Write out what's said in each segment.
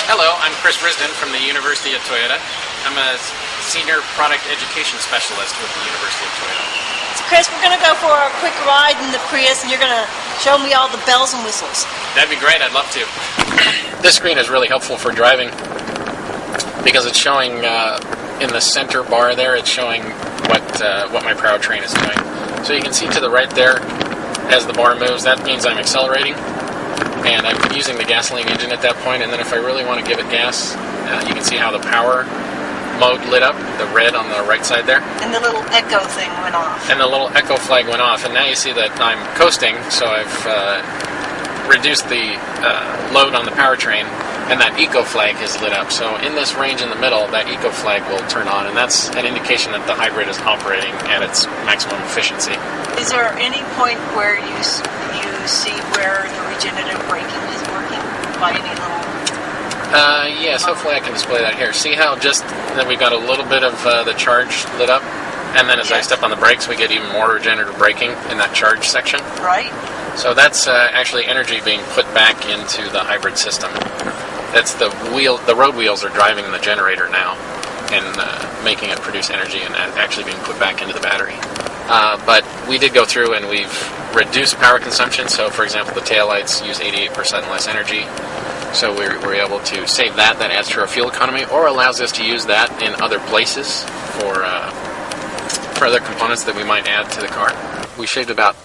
Hello, I'm Chris Risden from the University of Toyota. I'm a Senior Product Education Specialist with the University of Toyota. So Chris, we're going to go for a quick ride in the Prius and you're going to show me all the bells and whistles. That'd be great, I'd love to. This screen is really helpful for driving because it's showing in the center bar there, it's showing what my powertrain is doing. So you can see to the right there, as the bar moves, that means I'm accelerating. And I'm using the gasoline engine at that point, and then if I really want to give it gas, you can see how the power mode lit up, the red on the right side there. And the little echo thing went off. And the little echo flag went off, and now you see that I'm coasting, so I've reduced the load on the powertrain, and that eco flag is lit up. So in this range in the middle, that eco flag will turn on, and that's an indication that the hybrid is operating at its maximum efficiency. Is there any point where you see where the regenerative braking is working by any little... Yes, hopefully I can display that here. See how just that we've got a little bit of the charge lit up, and then as I step on the brakes, we get even more regenerative braking in that charge section. Right. So that's actually energy being put back into the hybrid system. That's the road wheels are driving the generator now and making it produce energy and actually being put back into the battery. But we did go through and we've reduced power consumption. So for example, the taillights use 88% less energy. So we're able to save that. That adds to our fuel economy, or allows us to use that in other places for other components that we might add to the car. We shaved about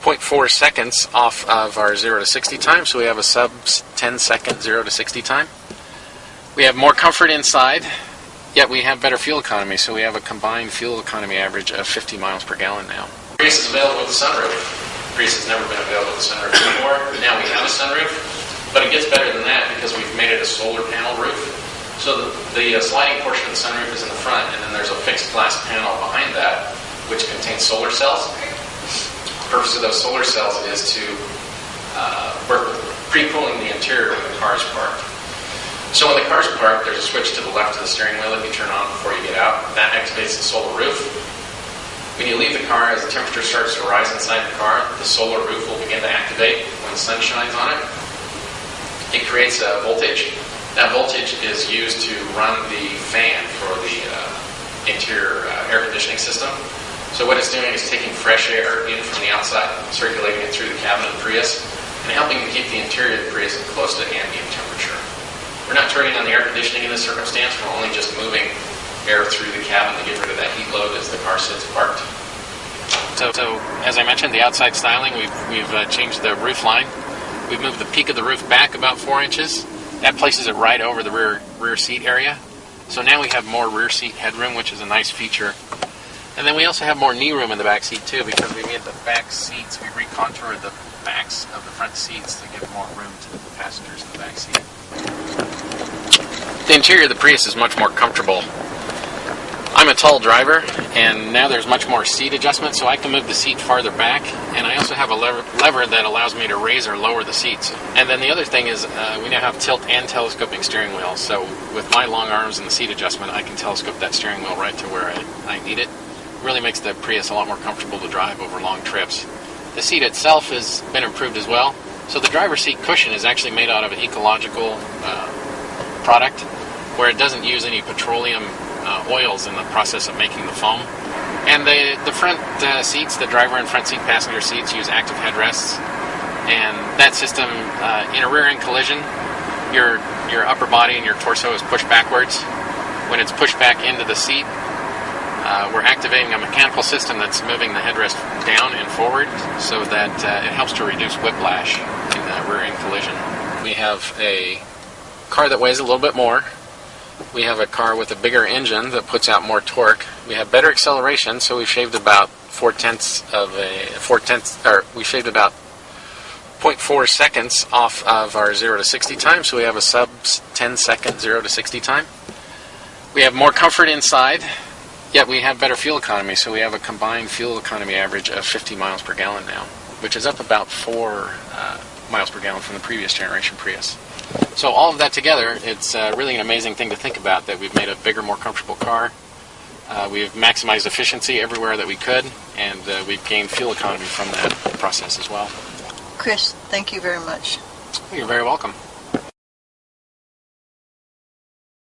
0.4 seconds off of our 0 to 60 time, so we have a sub 10 second 0 to 60 time. We have more comfort inside, yet we have better fuel economy, so we have a combined fuel economy average of 50 miles per gallon now. Prius is available with a sunroof. Prius has never been available with a sunroof before. Now we have a sunroof, but it gets better than that because we've made it a solar panel roof. So the sliding portion of the sunroof is in the front, and then there's a fixed glass panel behind that, which contains solar cells. The purpose of those solar cells is to work with pre-cooling the interior when the car is parked. So when the car's parked, there's a switch to the left of the steering wheel that you turn on before you get out. That activates the solar roof. When you leave the car, as the temperature starts to rise inside the car, the solar roof will begin to activate when the sun shines on it. It creates a voltage. That voltage is used to run the fan for the interior air conditioning system. So what it's doing is taking fresh air in from the outside, circulating it through the cabin of the Prius, and helping to keep the interior of the Prius close to ambient temperature. We're not turning on the air conditioning in this circumstance. We're only just moving air through the cabin to get rid of that heat load as the car sits parked. So as I mentioned, the outside styling, we've changed the roof line. We've moved the peak of the roof back about 4 inches. That places it right over the rear seat area. So now we have more rear seat headroom, which is a nice feature. And then we also have more knee room in the back seat too, because we made the back seats, we recontoured the backs of the front seats to give more room to the passengers in the back seat. The interior of the Prius is much more comfortable. I'm a tall driver, and now there's much more seat adjustment, so I can move the seat farther back, and I also have a lever that allows me to raise or lower the seats. And then the other thing is we now have tilt and telescoping steering wheels, so with my long arms and the seat adjustment, I can telescope that steering wheel right to where I need it. It really makes the Prius a lot more comfortable to drive over long trips. The seat itself has been improved as well, so the driver's seat cushion is actually made out of an ecological product where it doesn't use any petroleum oils in the process of making the foam. And the front seats, the driver and front seat passenger seats, use active headrests. And that system, in a rear end collision, your upper body and your torso is pushed backwards. When it's pushed back into the seat, we're activating a mechanical system that's moving the headrest down and forward so that it helps to reduce whiplash in a rear end collision. We have a car that weighs a little bit more. We have a car with a bigger engine that puts out more torque. We have better acceleration, so we shaved about 0.4 seconds off of our 0 to 60 time, so we have a sub 10 second 0 to 60 time. We have more comfort inside, yet we have better fuel economy, so we have a combined fuel economy average of 50 miles per gallon now, which is up about 4 miles per gallon from the previous generation Prius. So all of that together, it's really an amazing thing to think about, that we've made a bigger, more comfortable car. We've maximized efficiency everywhere that we could, and we've gained fuel economy from that process as well. Chris, thank you very much. You're very welcome.